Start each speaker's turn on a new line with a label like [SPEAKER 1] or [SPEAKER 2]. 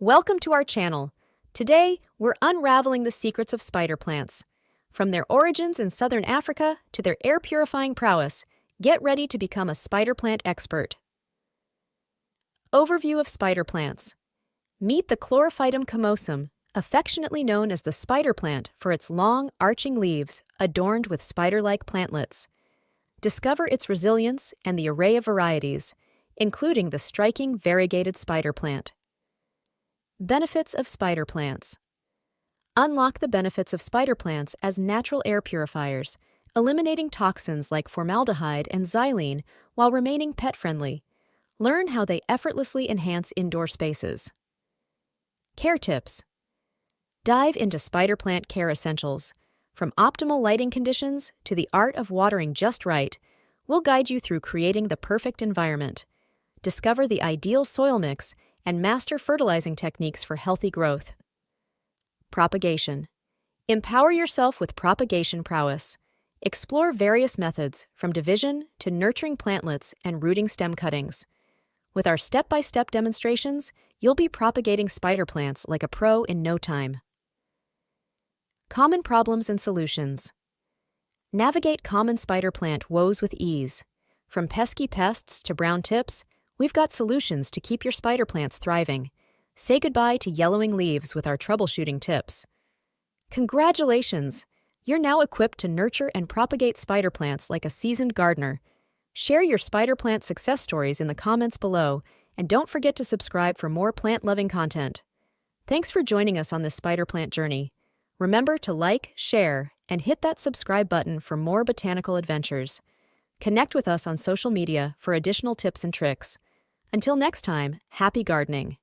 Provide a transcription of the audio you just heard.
[SPEAKER 1] Welcome to our channel. Today, we're unraveling the secrets of spider plants. From their origins in southern Africa to their air-purifying prowess, get ready to become a spider plant expert. Overview of spider plants. Meet the Chlorophytum comosum, affectionately known as the spider plant for its long, arching leaves adorned with spider-like plantlets. Discover its resilience and the array of varieties, including the striking variegated spider plant. Benefits of spider plants. Unlock the benefits of spider plants as natural air purifiers, eliminating toxins like formaldehyde and xylene while remaining pet-friendly. Learn how they effortlessly enhance indoor spaces. Care tips. Dive into spider plant care essentials. From optimal lighting conditions to the art of watering just right, we'll guide you through creating the perfect environment. Discover the ideal soil mix and master fertilizing techniques for healthy growth. Propagation. Empower yourself with propagation prowess. Explore various methods, from division to nurturing plantlets and rooting stem cuttings. With our step-by-step demonstrations, you'll be propagating spider plants like a pro in no time. Common problems and solutions. Navigate common spider plant woes with ease. From pesky pests to brown tips, we've got solutions to keep your spider plants thriving. Say goodbye to yellowing leaves with our troubleshooting tips. Congratulations! You're now equipped to nurture and propagate spider plants like a seasoned gardener. Share your spider plant success stories in the comments below, and don't forget to subscribe for more plant-loving content. Thanks for joining us on this spider plant journey. Remember to like, share, and hit that subscribe button for more botanical adventures. Connect with us on social media for additional tips and tricks. Until next time, happy gardening!